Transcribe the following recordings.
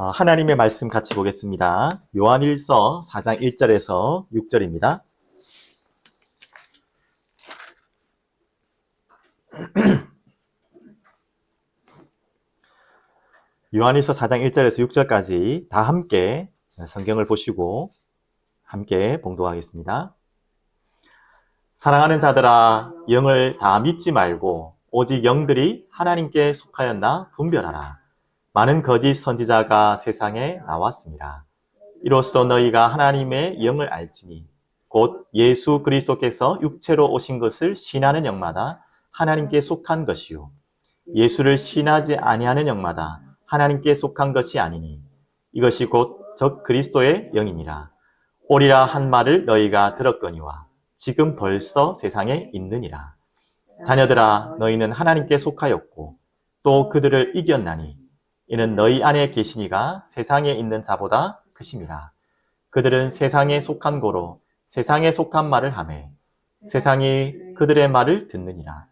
하나님의 말씀 같이 보겠습니다. 요한일서 4장 1절에서 6절입니다. 요한일서 4장 1절에서 6절까지 다 함께 성경을 보시고 함께 봉독하겠습니다. 사랑하는 자들아, 영을 다 믿지 말고 오직 영들이 하나님께 속하였나 분별하라. 많은 거짓 선지자가 세상에 나왔습니다. 이로써 너희가 하나님의 영을 알지니 곧 예수 그리스도께서 육체로 오신 것을 신하는 영마다 하나님께 속한 것이요 예수를 신하지 아니하는 영마다 하나님께 속한 것이 아니니 이것이 곧 적 그리스도의 영이니라. 오리라 한 말을 너희가 들었거니와 지금 벌써 세상에 있느니라. 자녀들아, 너희는 하나님께 속하였고 또 그들을 이겼나니 이는 너희 안에 계시니가 세상에 있는 자보다 크심이라. 그들은 세상에 속한 고로 세상에 속한 말을 하매 세상이 그들의 말을 듣느니라.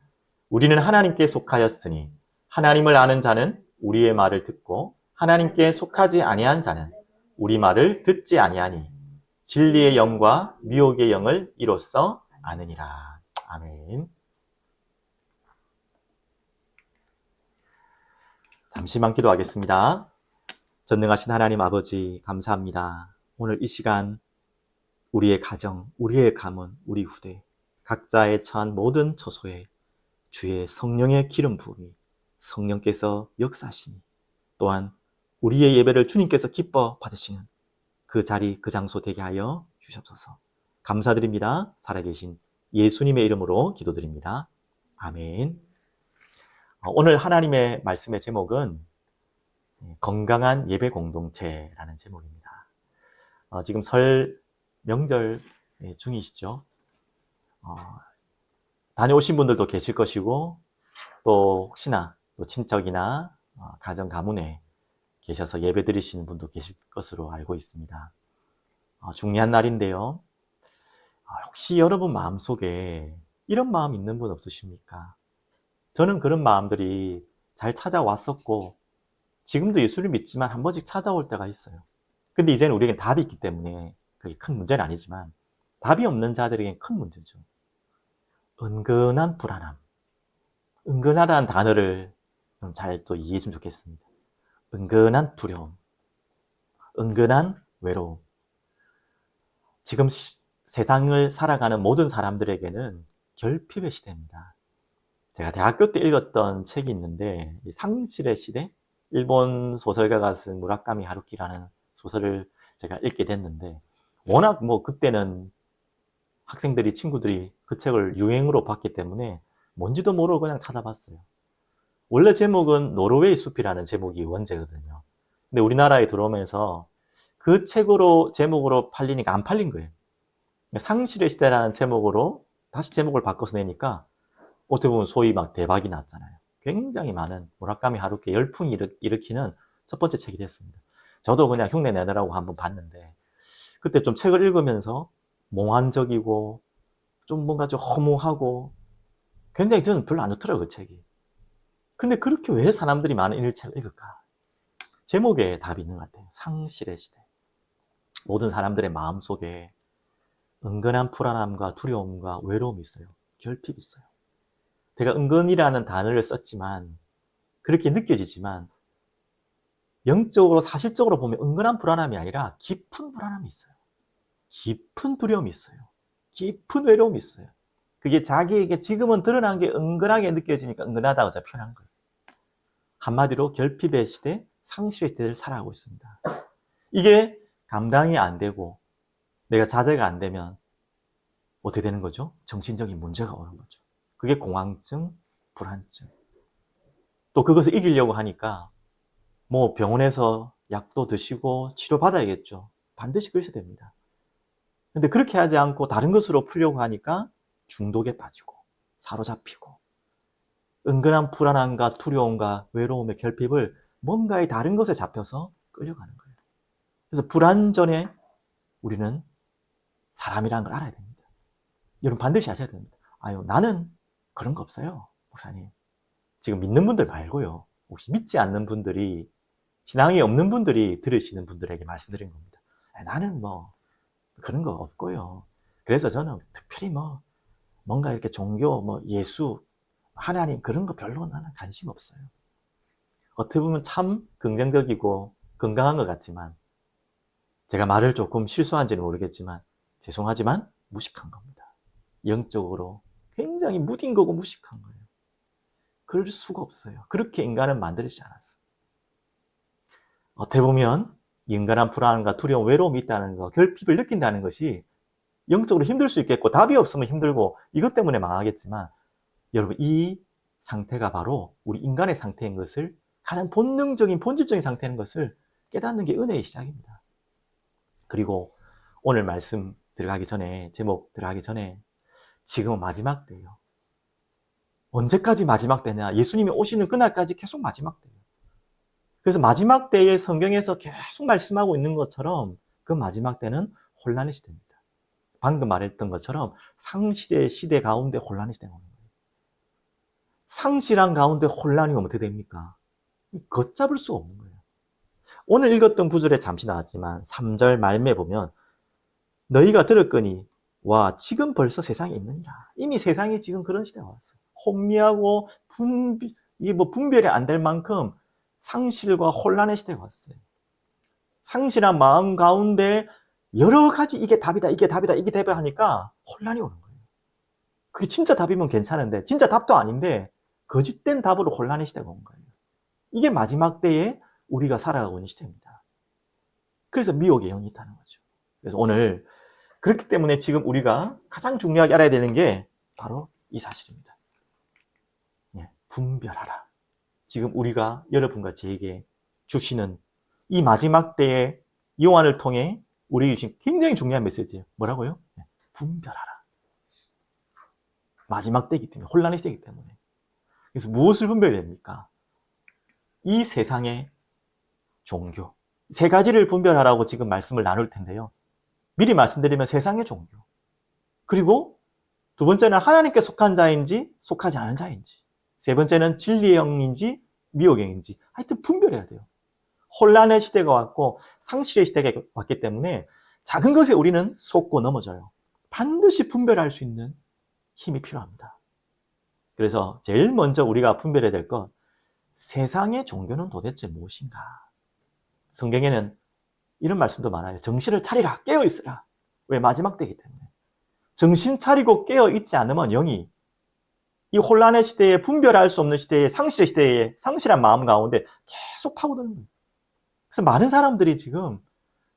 우리는 하나님께 속하였으니 하나님을 아는 자는 우리의 말을 듣고 하나님께 속하지 아니한 자는 우리 말을 듣지 아니하니 진리의 영과 미혹의 영을 이로써 아느니라. 아멘. 잠시만 기도하겠습니다. 전능하신 하나님 아버지, 감사합니다. 오늘 이 시간 우리의 가정, 우리의 가문, 우리 후대 각자의 처한 모든 처소에 주의 성령의 기름 부음이 성령께서 역사하시니 또한 우리의 예배를 주님께서 기뻐 받으시는 그 자리, 그 장소 되게 하여 주시옵소서. 감사드립니다. 살아계신 예수님의 이름으로 기도드립니다. 아멘. 오늘 하나님의 말씀의 제목은 건강한 예배 공동체라는 제목입니다. 지금 설 명절 중이시죠? 다녀오신 분들도 계실 것이고 또 혹시나 또 친척이나 가정 가문에 계셔서 예배 드리시는 분도 계실 것으로 알고 있습니다. 중요한 날인데요. 혹시 여러분 마음속에 이런 마음 있는 분 없으십니까? 저는 그런 마음들이 잘 찾아왔었고 지금도 예수를 믿지만 한 번씩 찾아올 때가 있어요. 근데 이제는 우리에겐 답이 있기 때문에 그게 큰 문제는 아니지만 답이 없는 자들에겐 큰 문제죠. 은근한 불안함. 은근하다는 단어를 좀 잘 또 이해했으면 좋겠습니다. 은근한 두려움. 은근한 외로움. 지금 세상을 살아가는 모든 사람들에게는 결핍의 시대입니다. 제가 대학교 때 읽었던 책이 있는데 상실의 시대? 일본 소설가가 쓴 무라카미 하루키라는 소설을 제가 읽게 됐는데 워낙 그때는 학생들이 친구들이 그 책을 유행으로 봤기 때문에 뭔지도 모르고 그냥 찾아봤어요. 원래 제목은 노르웨이 숲이라는 제목이 원제거든요. 근데 우리나라에 들어오면서 그 책으로 제목으로 팔리니까 안 팔린 거예요. 상실의 시대라는 제목으로 다시 제목을 바꿔서 내니까 어떻게 보면 소위 막 대박이 났잖아요. 굉장히 많은 무라카미 하루키 열풍이 일으키는 첫 번째 책이 됐습니다. 저도 그냥 흉내 내느라고 한번 봤는데 그때 좀 책을 읽으면서 몽환적이고 좀 뭔가 좀 허무하고 굉장히 저는 별로 안 좋더라고요, 그 책이. 근데 그렇게 왜 사람들이 많은 이 책을 읽을까? 제목에 답이 있는 것 같아요. 상실의 시대. 모든 사람들의 마음속에 은근한 불안함과 두려움과 외로움이 있어요. 결핍이 있어요. 제가 은근이라는 단어를 썼지만 그렇게 느껴지지만 영적으로 사실적으로 보면 은근한 불안함이 아니라 깊은 불안함이 있어요. 깊은 두려움이 있어요. 깊은 외로움이 있어요. 그게 자기에게 지금은 드러난 게 은근하게 느껴지니까 은근하다고 제가 표현한 거예요. 한마디로 결핍의 시대, 상실의 시대를 살아가고 있습니다. 이게 감당이 안 되고 내가 자제가 안 되면 어떻게 되는 거죠? 정신적인 문제가 오는 거죠. 그게 공황증, 불안증. 또 그것을 이기려고 하니까 병원에서 약도 드시고 치료받아야겠죠. 반드시 그러셔야 됩니다. 근데 그렇게 하지 않고 다른 것으로 풀려고 하니까 중독에 빠지고 사로잡히고 은근한 불안함과 두려움과 외로움의 결핍을 뭔가의 다른 것에 잡혀서 끌려가는 거예요. 그래서 불안전에 우리는 사람이라는 걸 알아야 됩니다. 여러분 반드시 아셔야 됩니다. 나는 그런 거 없어요, 목사님. 지금 믿는 분들 말고요. 혹시 믿지 않는 분들이 신앙이 없는 분들이 들으시는 분들에게 말씀드린 겁니다. 나는 그런 거 없고요. 그래서 저는 특별히 뭔가 이렇게 종교, 예수, 하나님 그런 거 별로 나는 관심 없어요. 어떻게 보면 참 긍정적이고 건강한 것 같지만 제가 말을 조금 실수한지는 모르겠지만 죄송하지만 무식한 겁니다. 영적으로 굉장히 무딘 거고 무식한 거예요. 그럴 수가 없어요. 그렇게 인간은 만들어지지 않았어요. 어떻게 보면 인간한 불안과 두려움, 외로움이 있다는 거, 결핍을 느낀다는 것이 영적으로 힘들 수 있겠고 답이 없으면 힘들고 이것 때문에 망하겠지만 여러분 이 상태가 바로 우리 인간의 상태인 것을 가장 본능적인 본질적인 상태인 것을 깨닫는 게 은혜의 시작입니다. 그리고 오늘 말씀 들어가기 전에 제목 들어가기 전에 지금은 마지막 때예요. 언제까지 마지막 때냐? 예수님이 오시는 그날까지 계속 마지막 때예요. 그래서 마지막 때에 성경에서 계속 말씀하고 있는 것처럼 그 마지막 때는 혼란의 시대입니다. 방금 말했던 것처럼 상시대의 시대 가운데 혼란의 시대가 오는 거예요. 상실한 가운데 혼란이 오면 어떻게 됩니까? 걷잡을 수 없는 거예요. 오늘 읽었던 구절에 잠시 나왔지만 3절 말미에 보면 너희가 들었거니 와 지금 벌써 세상에 있느니라. 이미 세상이 지금 그런 시대가 왔어요. 혼미하고 분별이 안 될 만큼 상실과 혼란의 시대가 왔어요. 상실한 마음 가운데 여러 가지 이게 답이다, 이게 답이다, 이게 답이다 하니까 혼란이 오는 거예요. 그게 진짜 답이면 괜찮은데 진짜 답도 아닌데 거짓된 답으로 혼란의 시대가 온 거예요. 이게 마지막 때에 우리가 살아가고 있는 시대입니다. 그래서 미혹의 영이 있다는 거죠. 그래서 오늘 그렇기 때문에 지금 우리가 가장 중요하게 알아야 되는 게 바로 이 사실입니다. 분별하라. 지금 우리가 여러분과 저에게 주시는 이 마지막 때의 요한을 통해 우리에게 주신 굉장히 중요한 메시지예요. 뭐라고요? 분별하라. 마지막 때이기 때문에, 혼란의 시대이기 때문에. 그래서 무엇을 분별해야 됩니까? 이 세상의 종교. 세 가지를 분별하라고 지금 말씀을 나눌 텐데요. 미리 말씀드리면 세상의 종교. 그리고 두 번째는 하나님께 속한 자인지 속하지 않은 자인지. 세 번째는 진리의 영인지 미혹의 영인지. 하여튼 분별해야 돼요. 혼란의 시대가 왔고 상실의 시대가 왔기 때문에 작은 것에 우리는 속고 넘어져요. 반드시 분별할 수 있는 힘이 필요합니다. 그래서 제일 먼저 우리가 분별해야 될 것, 세상의 종교는 도대체 무엇인가? 성경에는 이런 말씀도 많아요. 정신을 차리라, 깨어있으라. 왜? 마지막 때이기 때문에. 정신 차리고 깨어있지 않으면 영이 이 혼란의 시대에 분별할 수 없는 시대에 상실의 시대에 상실한 마음 가운데 계속 파고드는 거예요. 그래서 많은 사람들이 지금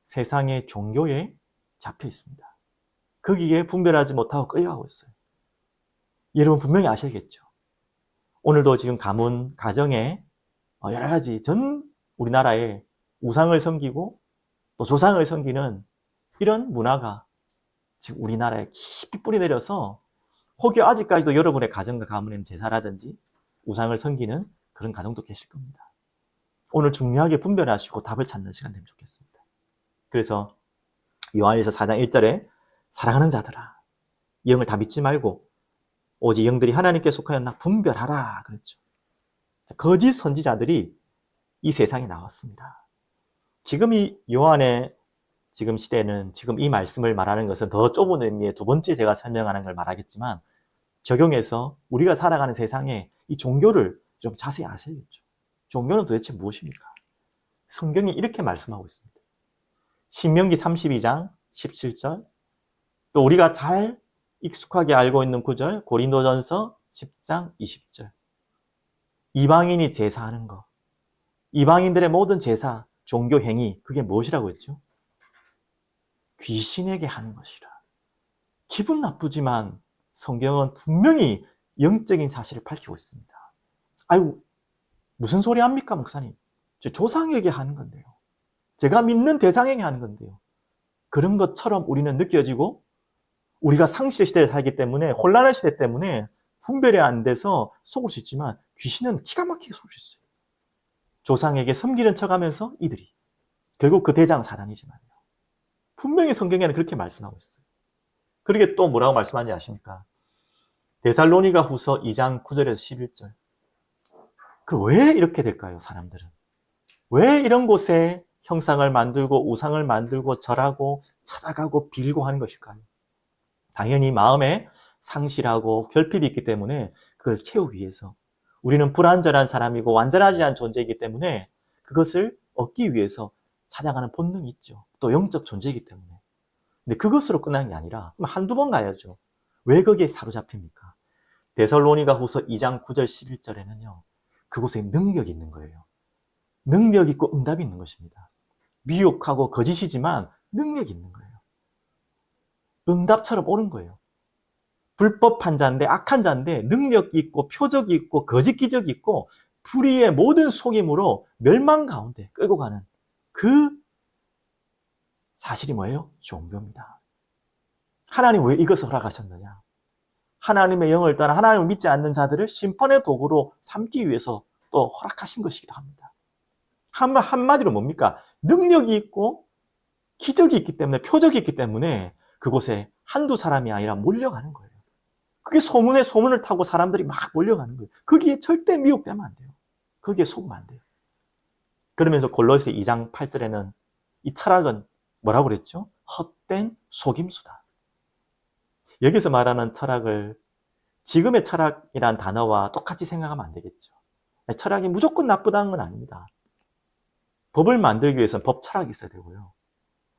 세상의 종교에 잡혀 있습니다. 거기에 분별하지 못하고 끌려가고 있어요. 여러분 분명히 아셔야겠죠. 오늘도 지금 가문, 가정에 여러 가지 전 우리나라에 우상을 섬기고 또 조상을 섬기는 이런 문화가 지금 우리나라에 깊이 뿌리 내려서 혹여 아직까지도 여러분의 가정과 가문에는 제사라든지 우상을 섬기는 그런 가정도 계실 겁니다. 오늘 중요하게 분별하시고 답을 찾는 시간 되면 좋겠습니다. 그래서 요한일서 4장 1절에 사랑하는 자들아 영을 다 믿지 말고 오직 영들이 하나님께 속하였나 분별하라 그랬죠. 거짓 선지자들이 이 세상에 나왔습니다. 지금 이 요한의 지금 시대는 지금 이 말씀을 말하는 것은 더 좁은 의미의 두 번째 제가 설명하는 걸 말하겠지만 적용해서 우리가 살아가는 세상에 이 종교를 좀 자세히 아셔야겠죠. 종교는 도대체 무엇입니까? 성경이 이렇게 말씀하고 있습니다. 신명기 32장 17절, 또 우리가 잘 익숙하게 알고 있는 구절 고린도전서 10장 20절. 이방인이 제사하는 것, 이방인들의 모든 제사, 종교 행위, 그게 무엇이라고 했죠? 귀신에게 하는 것이라. 기분 나쁘지만 성경은 분명히 영적인 사실을 밝히고 있습니다. 아이고, 무슨 소리 합니까, 목사님? 조상에게 하는 건데요. 제가 믿는 대상에게 하는 건데요. 그런 것처럼 우리는 느껴지고 우리가 상실의 시대를 살기 때문에 혼란의 시대 때문에 분별이 안 돼서 속을 수 있지만 귀신은 기가 막히게 속을 수 있어요. 조상에게 섬기는 척하면서 이들이 결국 그 대장은 사단이지만요. 분명히 성경에는 그렇게 말씀하고 있어요. 그러게 또 뭐라고 말씀하는지 아십니까? 데살로니가 후서 2장 9절에서 11절. 그럼 왜 이렇게 될까요, 사람들은? 왜 이런 곳에 형상을 만들고 우상을 만들고 절하고 찾아가고 빌고 하는 것일까요? 당연히 마음에 상실하고 결핍이 있기 때문에 그걸 채우기 위해서. 우리는 불완전한 사람이고 완전하지 않은 존재이기 때문에 그것을 얻기 위해서 찾아가는 본능이 있죠. 또 영적 존재이기 때문에. 근데 그것으로 끝나는 게 아니라 한두 번 가야죠. 왜 거기에 사로잡힙니까? 데살로니가 후서 2장 9절 11절에는요. 그곳에 능력이 있는 거예요. 능력 있고 응답이 있는 것입니다. 미혹하고 거짓이지만 능력이 있는 거예요. 응답처럼 오는 거예요. 불법한 자인데 악한 자인데 능력이 있고 표적이 있고 거짓 기적이 있고 불의의 모든 속임으로 멸망 가운데 끌고 가는 그 사실이 뭐예요? 종교입니다. 하나님 왜 이것을 허락하셨느냐? 하나님의 영을 떠나 하나님을 믿지 않는 자들을 심판의 도구로 삼기 위해서 또 허락하신 것이기도 합니다. 한마디로 뭡니까? 능력이 있고 기적이 있기 때문에 표적이 있기 때문에 그곳에 한두 사람이 아니라 몰려가는 거예요. 그게 소문에 소문을 타고 사람들이 막 몰려가는 거예요. 거기에 절대 미혹되면 안 돼요. 거기에 속으면 안 돼요. 그러면서 골로새 2장 8절에는 이 철학은 뭐라고 그랬죠? 헛된 속임수다. 여기서 말하는 철학을 지금의 철학이란 단어와 똑같이 생각하면 안 되겠죠. 철학이 무조건 나쁘다는 건 아닙니다. 법을 만들기 위해서는 법 철학이 있어야 되고요.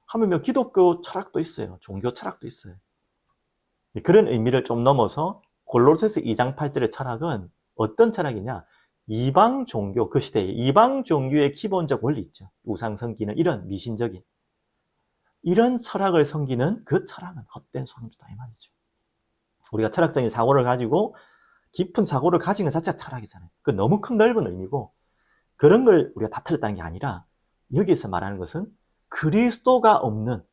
하물며 기독교 철학도 있어요. 종교 철학도 있어요. 그런 의미를 좀 넘어서 골로새서 2장 8절의 철학은 어떤 철학이냐? 이방 종교, 그 시대에 이방 종교의 기본적 원리 있죠. 우상 섬기는 이런 미신적인 이런 철학을 섬기는 그 철학은 헛된 속임수다 이 말이죠. 우리가 철학적인 사고를 가지고 깊은 사고를 가진 것 자체가 철학이잖아요. 그 너무 큰 넓은 의미고 그런 걸 우리가 다 틀렸다는 게 아니라 여기에서 말하는 것은 그리스도가 없는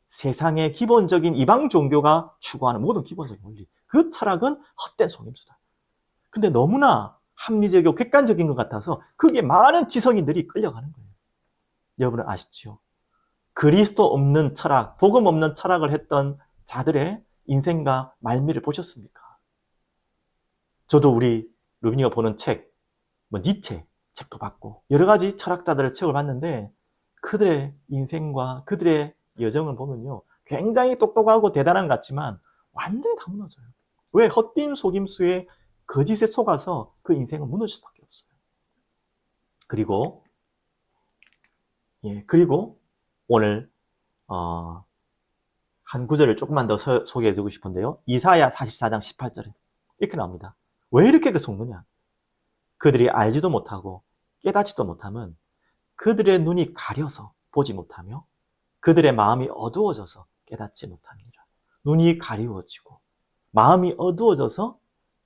세상의 기본적인 이방 종교가 추구하는 모든 기본적인 원리, 그 철학은 헛된 속임수다. 근데 너무나 합리적이고 객관적인 것 같아서 거기에 많은 지성인들이 끌려가는 거예요. 여러분은 아시죠? 그리스도 없는 철학, 복음 없는 철학을 했던 자들의 인생과 말미를 보셨습니까? 저도 우리 루비니가 보는 책, 니체 책도 봤고 여러 가지 철학자들의 책을 봤는데 그들의 인생과 그들의 여정을 보면요. 굉장히 똑똑하고 대단한 것 같지만 완전히 다 무너져요. 왜? 헛된 속임수에 거짓에 속아서 그 인생은 무너질 수밖에 없어요. 그리고 오늘 한 구절을 조금만 더 소개해드리고 싶은데요. 이사야 44장 18절에 이렇게 나옵니다. 왜 이렇게 속느냐? 그들이 알지도 못하고 깨닫지도 못하면 그들의 눈이 가려서 보지 못하며 그들의 마음이 어두워져서 깨닫지 못합니다. 눈이 가리워지고 마음이 어두워져서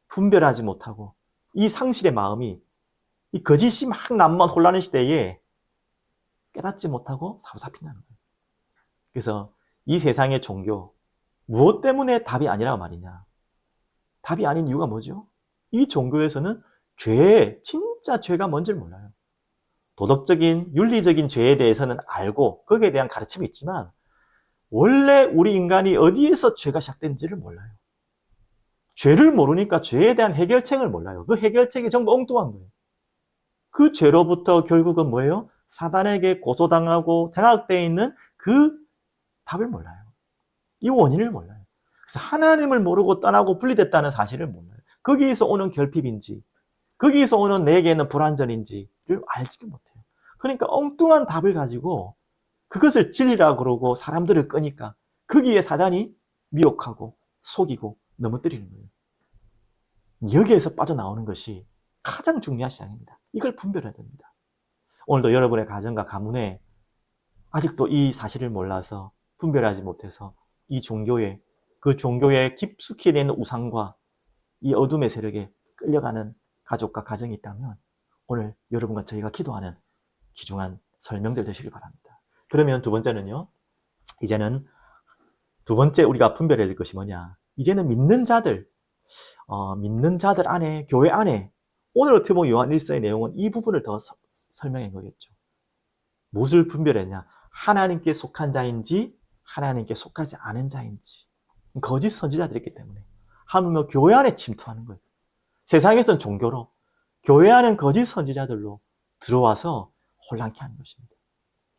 분별하지 못하고 이 상실의 마음이 이 거짓이 막 남만 혼란의 시대에 깨닫지 못하고 사로잡힌다는 거예요. 그래서 이 세상의 종교 무엇 때문에 답이 아니라고 말이냐? 답이 아닌 이유가 뭐죠? 이 종교에서는 진짜 죄가 뭔지를 몰라요. 도덕적인, 윤리적인 죄에 대해서는 알고 거기에 대한 가르침이 있지만 원래 우리 인간이 어디에서 죄가 시작된지를 몰라요. 죄를 모르니까 죄에 대한 해결책을 몰라요. 그 해결책이 전부 엉뚱한 거예요. 그 죄로부터 결국은 뭐예요? 사단에게 고소당하고 장악되어 있는 그 답을 몰라요. 이 원인을 몰라요. 그래서 하나님을 모르고 떠나고 분리됐다는 사실을 몰라요. 거기에서 오는 결핍인지 거기에서 오는 내게는 불완전인지를 알지를 못해요. 그러니까 엉뚱한 답을 가지고 그것을 진리라고 그러고 사람들을 끄니까 거기에 사단이 미혹하고 속이고 넘어뜨리는 거예요. 여기에서 빠져나오는 것이 가장 중요한 시장입니다. 이걸 분별해야 됩니다. 오늘도 여러분의 가정과 가문에 아직도 이 사실을 몰라서 분별하지 못해서 이 종교에 그 종교에 깊숙이 있는 우상과 이 어둠의 세력에 끌려가는 가족과 가정이 있다면 오늘 여러분과 저희가 기도하는 귀중한 설명들 되시길 바랍니다. 그러면 두 번째는요. 이제는 두 번째 우리가 분별해야 될 것이 뭐냐. 이제는 믿는 자들 안에, 교회 안에 오늘 어떻게 보면 요한 1서의 내용은 이 부분을 더 설명한 거겠죠. 무엇을 분별했냐. 하나님께 속한 자인지 하나님께 속하지 않은 자인지. 거짓 선지자들이 있기 때문에 하물며 교회 안에 침투하는 거예요. 세상에서는 종교로 교회 안은 거짓 선지자들로 들어와서 혼란케 하는 것입니다.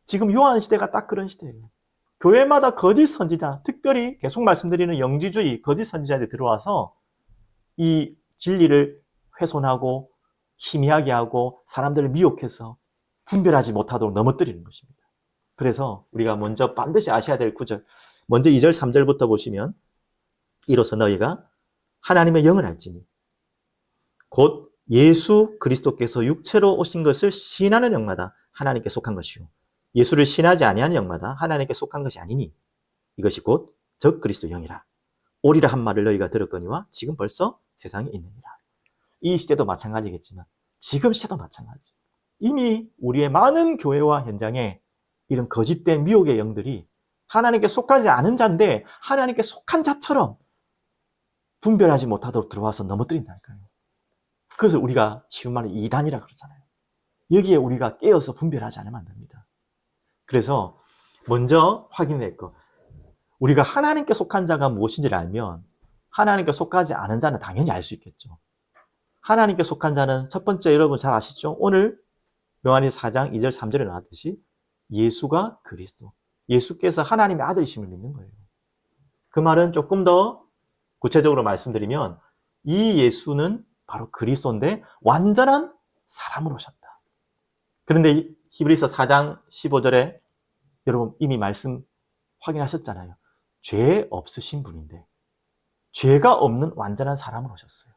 지금 요한 시대가 딱 그런 시대예요. 교회마다 거짓 선지자, 특별히 계속 말씀드리는 영지주의 거짓 선지자들이 들어와서 이 진리를 훼손하고 희미하게 하고 사람들을 미혹해서 분별하지 못하도록 넘어뜨리는 것입니다. 그래서 우리가 먼저 반드시 아셔야 될 구절, 먼저 2절, 3절부터 보시면 이로써 너희가 하나님의 영을 알지니 곧 예수 그리스도께서 육체로 오신 것을 신하는 영마다 하나님께 속한 것이요 예수를 신하지 아니하는 영마다 하나님께 속한 것이 아니니 이것이 곧 적 그리스도 영이라. 오리라 한 말을 너희가 들었거니와 지금 벌써 세상에 있느니라. 이 시대도 마찬가지겠지만 지금 시대도 마찬가지. 이미 우리의 많은 교회와 현장에 이런 거짓된 미혹의 영들이 하나님께 속하지 않은 자인데 하나님께 속한 자처럼 분별하지 못하도록 들어와서 넘어뜨린다니까요. 그래서 우리가 쉬운 말로 이단이라 그러잖아요. 여기에 우리가 깨어서 분별하지 않으면 안 됩니다. 그래서 먼저 확인할 거, 우리가 하나님께 속한 자가 무엇인지를 알면 하나님께 속하지 않은 자는 당연히 알 수 있겠죠. 하나님께 속한 자는 첫 번째 여러분 잘 아시죠? 오늘 요한일서 4장 2절 3절에 나왔듯이 예수가 그리스도, 예수께서 하나님의 아들이심을 믿는 거예요. 그 말은 조금 더 구체적으로 말씀드리면 이 예수는 바로 그리스도인데 완전한 사람으로 오셨다. 그런데 히브리서 4장 15절에 여러분 이미 말씀 확인하셨잖아요. 죄 없으신 분인데 죄가 없는 완전한 사람으로 오셨어요.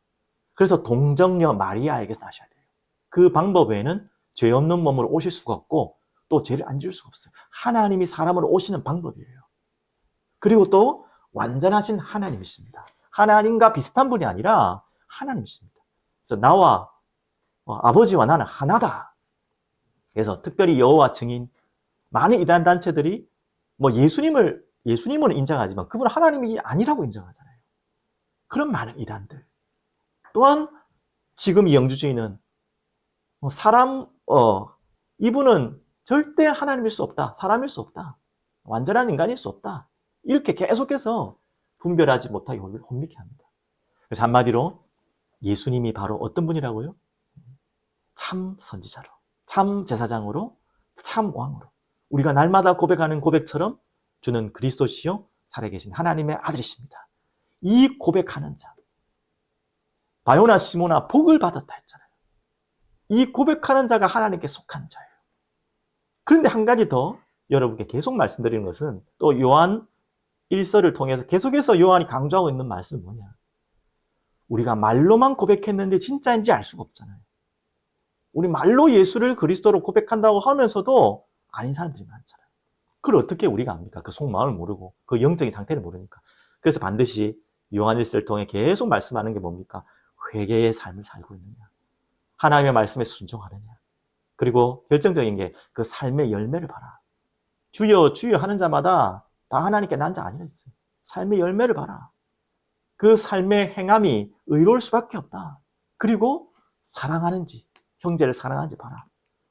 그래서 동정녀 마리아에게서 나셔야 돼요. 그 방법 외에는 죄 없는 몸으로 오실 수가 없고 또 죄를 안 지을 수가 없어요. 하나님이 사람으로 오시는 방법이에요. 그리고 또 완전하신 하나님이십니다. 하나님과 비슷한 분이 아니라 하나님이십니다. 그래서 나와 아버지와 나는 하나다. 그래서 특별히 여호와 증인, 많은 이단 단체들이 예수님은 인정하지만 그분은 하나님이 아니라고 인정하잖아요. 그런 많은 이단들. 또한 지금 이 영주주의는 이분은 절대 하나님일 수 없다. 사람일 수 없다. 완전한 인간일 수 없다. 이렇게 계속해서 분별하지 못하게 혼미케 합니다. 그래서 한마디로 예수님이 바로 어떤 분이라고요? 참 선지자로, 참 제사장으로, 참 왕으로 우리가 날마다 고백하는 고백처럼 주는 그리스도시요 살아계신 하나님의 아들이십니다. 이 고백하는 자, 바요나 시모나 복을 받았다 했잖아요. 이 고백하는 자가 하나님께 속한 자예요. 그런데 한 가지 더 여러분께 계속 말씀드리는 것은 또 요한 1서를 통해서 계속해서 요한이 강조하고 있는 말씀은 뭐냐? 우리가 말로만 고백했는데 진짜인지 알 수가 없잖아요. 우리 말로 예수를 그리스도로 고백한다고 하면서도 아닌 사람들이 많잖아요. 그걸 어떻게 우리가 압니까? 그 속마음을 모르고 그 영적인 상태를 모르니까. 그래서 반드시 요한 1서를 통해 계속 말씀하는 게 뭡니까? 회개의 삶을 살고 있느냐, 하나님의 말씀에 순종하느냐, 그리고 결정적인 게 그 삶의 열매를 봐라. 주여 주여 하는 자마다 다 하나님께 난 자 아니라 했어요. 삶의 열매를 봐라. 그 삶의 행함이 의로울 수밖에 없다. 그리고 사랑하는지, 형제를 사랑하는지 봐라.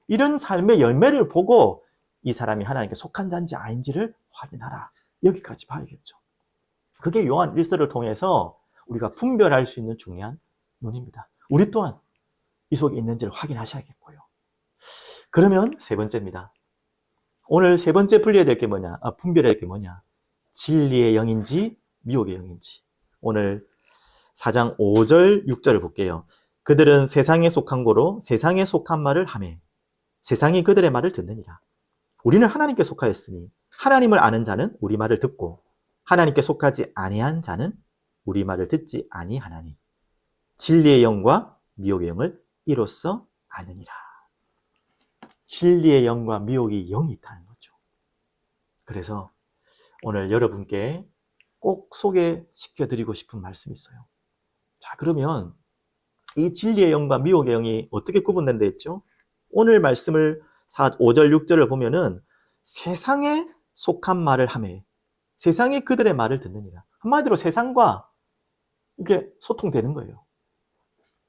이런 삶의 열매를 보고 이 사람이 하나님께 속한 자인지 아닌지를 확인하라. 여기까지 봐야겠죠. 그게 요한 1서를 통해서 우리가 분별할 수 있는 중요한 논입니다. 우리 또한 이 속에 있는지를 확인하셔야겠고요. 그러면 세 번째입니다. 오늘 세 번째 분별해야 될 게 뭐냐? 진리의 영인지 미혹의 영인지. 오늘 4장 5절, 6절을 볼게요. 그들은 세상에 속한 고로 세상에 속한 말을 하매 세상이 그들의 말을 듣느니라. 우리는 하나님께 속하였으니 하나님을 아는 자는 우리 말을 듣고 하나님께 속하지 아니한 자는 우리 말을 듣지 아니하나니 진리의 영과 미혹의 영을 이로써 아느니라. 진리의 영과 미혹의 영이 있다는 거죠. 그래서 오늘 여러분께 꼭 소개시켜드리고 싶은 말씀이 있어요. 자, 그러면 이 진리의 영과 미혹의 영이 어떻게 구분된다 했죠? 오늘 말씀을 5절, 6절을 보면은 세상에 속한 말을 하매 세상이 그들의 말을 듣느니라. 한마디로 세상과 이게 소통되는 거예요.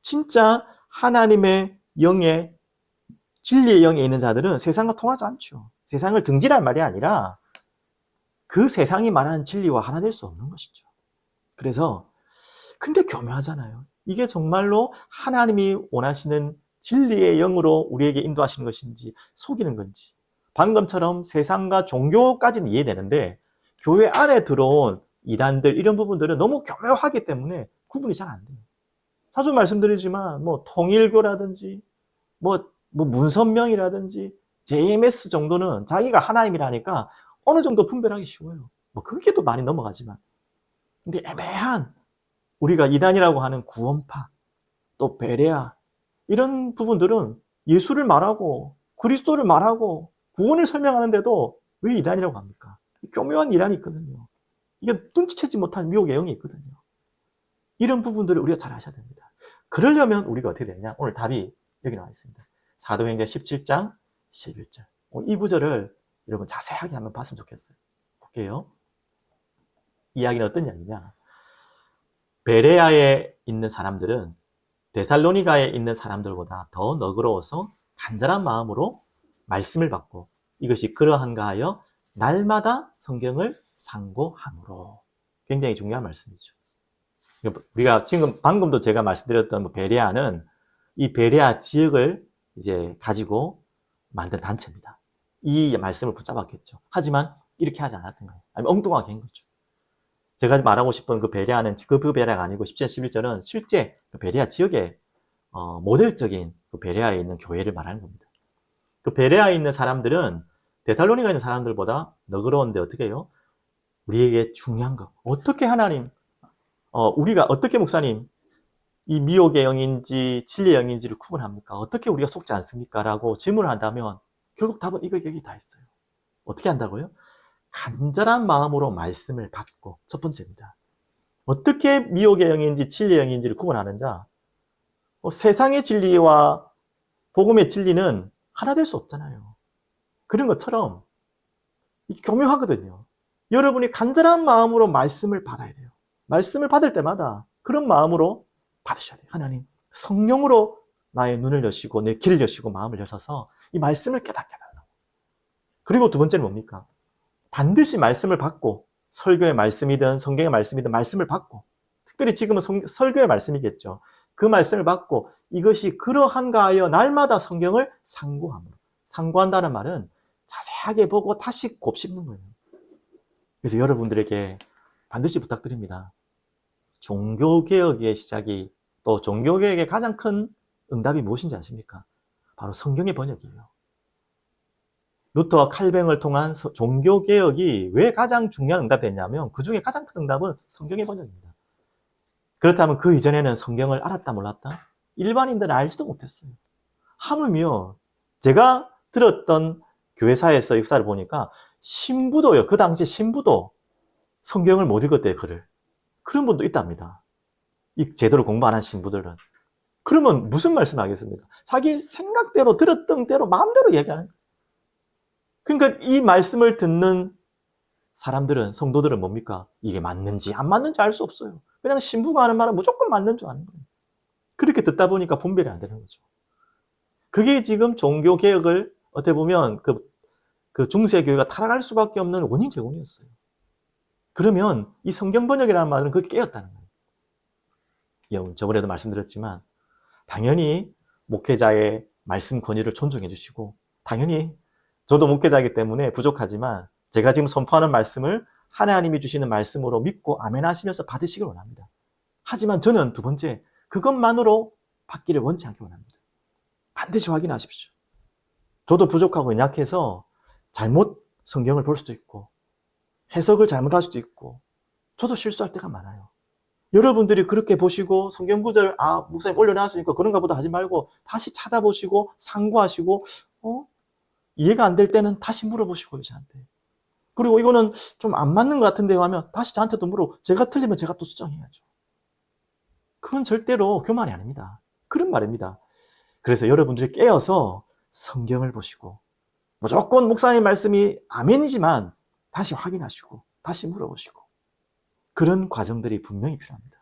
진짜 하나님의 영에 진리의 영에 있는 자들은 세상과 통하지 않죠. 세상을 등지란 말이 아니라 그 세상이 말하는 진리와 하나 될 수 없는 것이죠. 그래서 근데 교묘하잖아요. 이게 정말로 하나님이 원하시는 진리의 영으로 우리에게 인도하시는 것인지 속이는 건지. 방금처럼 세상과 종교까지는 이해되는데 교회 안에 들어온 이단들 이런 부분들은 너무 교묘하기 때문에 구분이 잘 안 돼요. 자주 말씀드리지만 뭐 통일교라든지 뭐 문선명이라든지 JMS 정도는 자기가 하나님이라니까 어느 정도 분별하기 쉬워요. 뭐 그게 또 많이 넘어가지만. 근데 애매한 우리가 이단이라고 하는 구원파 또 베레아 이런 부분들은 예수를 말하고 그리스도를 말하고 구원을 설명하는데도 왜 이단이라고 합니까? 교묘한 이단이 있거든요. 이게 눈치채지 못한 미혹의 영이 있거든요. 이런 부분들을 우리가 잘 아셔야 됩니다. 그러려면 우리가 어떻게 되냐? 오늘 답이 여기 나와 있습니다. 사도행전 17장 11절. 이 구절을 여러분 자세하게 한번 봤으면 좋겠어요. 볼게요. 이야기는 어떤 이야기냐? 베레아에 있는 사람들은 데살로니가에 있는 사람들보다 더 너그러워서 간절한 마음으로 말씀을 받고 이것이 그러한가 하여 날마다 성경을 상고함으로. 굉장히 중요한 말씀이죠. 우리가 지금 방금도 제가 말씀드렸던 베레아는 이 베레아 지역을 이제 가지고 만든 단체입니다. 이 말씀을 붙잡았겠죠. 하지만 이렇게 하지 않았던 거예요. 아니면 엉뚱하게 한 거죠. 제가 말하고 싶은 그 베레아는 그 베레아가 아니고 10절, 11절은 실제 그 베레아 지역의 모델적인 그 베레아에 있는 교회를 말하는 겁니다. 그 베레아에 있는 사람들은 데살로니가에 있는 사람들보다 너그러운데 어떻게 해요? 우리에게 중요한 거. 어떻게 하나님, 우리가 어떻게 목사님 이 미혹의 영인지 진리의 영인지를 구분합니까? 어떻게 우리가 속지 않습니까? 라고 질문을 한다면 결국 답은 이거 여기 다 있어요. 어떻게 한다고요? 간절한 마음으로 말씀을 받고. 첫 번째입니다. 어떻게 미혹의 영인지 진리의 영인지를 구분하는 자? 세상의 진리와 복음의 진리는 하나 될 수 없잖아요. 그런 것처럼 교묘하거든요. 여러분이 간절한 마음으로 말씀을 받아야 돼요. 말씀을 받을 때마다 그런 마음으로 받으셔야 돼요. 하나님, 성령으로 나의 눈을 여시고 내 귀를 여시고 마음을 여셔서 이 말씀을 깨닫게 해달라고. 그리고 두 번째는 뭡니까? 반드시 말씀을 받고 설교의 말씀이든 성경의 말씀이든 말씀을 받고 특별히 지금은 설교의 말씀이겠죠. 그 말씀을 받고 이것이 그러한가 하여 날마다 성경을 상고함으로. 상고한다는 말은 자세하게 보고 다시 곱씹는 거예요. 그래서 여러분들에게 반드시 부탁드립니다. 종교개혁의 시작이 또 종교개혁의 가장 큰 응답이 무엇인지 아십니까? 바로 성경의 번역이에요. 루터와 칼뱅을 통한 종교개혁이 왜 가장 중요한 응답이 됐냐면 그 중에 가장 큰 응답은 성경의 번역입니다. 그렇다면 그 이전에는 성경을 알았다 몰랐다? 일반인들은 알지도 못했어요. 하물며 제가 들었던 교회사에서 역사를 보니까 신부도요. 그 당시 신부도 성경을 못 읽었대요. 글을. 그런 분도 있답니다. 이 제대로 공부 안 한 신부들은. 그러면 무슨 말씀을 하겠습니까? 자기 생각대로 들었던 대로 마음대로 얘기하는 거예요. 그러니까 이 말씀을 듣는 사람들은, 성도들은 뭡니까? 이게 맞는지 안 맞는지 알 수 없어요. 그냥 신부가 하는 말은 무조건 맞는 줄 아는 거예요. 그렇게 듣다 보니까 분별이 안 되는 거죠. 그게 지금 종교개혁을 어떻게 보면 그 중세교회가 타락할 수밖에 없는 원인 제공이었어요. 그러면 이 성경 번역이라는 말은 그게 깨었다는 거예요. 저번에도 말씀드렸지만 당연히 목회자의 말씀 권위를 존중해 주시고 당연히 저도 목회자이기 때문에 부족하지만 제가 지금 선포하는 말씀을 하나님이 주시는 말씀으로 믿고 아멘 하시면서 받으시길 원합니다. 하지만 저는 두 번째, 그것만으로 받기를 원치 않기 원합니다. 반드시 확인하십시오. 저도 부족하고 연약해서 잘못 성경을 볼 수도 있고 해석을 잘못할 수도 있고 저도 실수할 때가 많아요. 여러분들이 그렇게 보시고 성경 구절 목사님 올려놨으니까 그런가 보다 하지 말고 다시 찾아보시고 상고하시고 이해가 안 될 때는 다시 물어보시고요, 저한테. 그리고 이거는 좀 안 맞는 것 같은데요 하면 다시 저한테도 제가 틀리면 제가 또 수정해야죠. 그건 절대로 교만이 아닙니다. 그런 말입니다. 그래서 여러분들이 깨어서 성경을 보시고 무조건 목사님 말씀이 아멘이지만 다시 확인하시고 다시 물어보시고 그런 과정들이 분명히 필요합니다.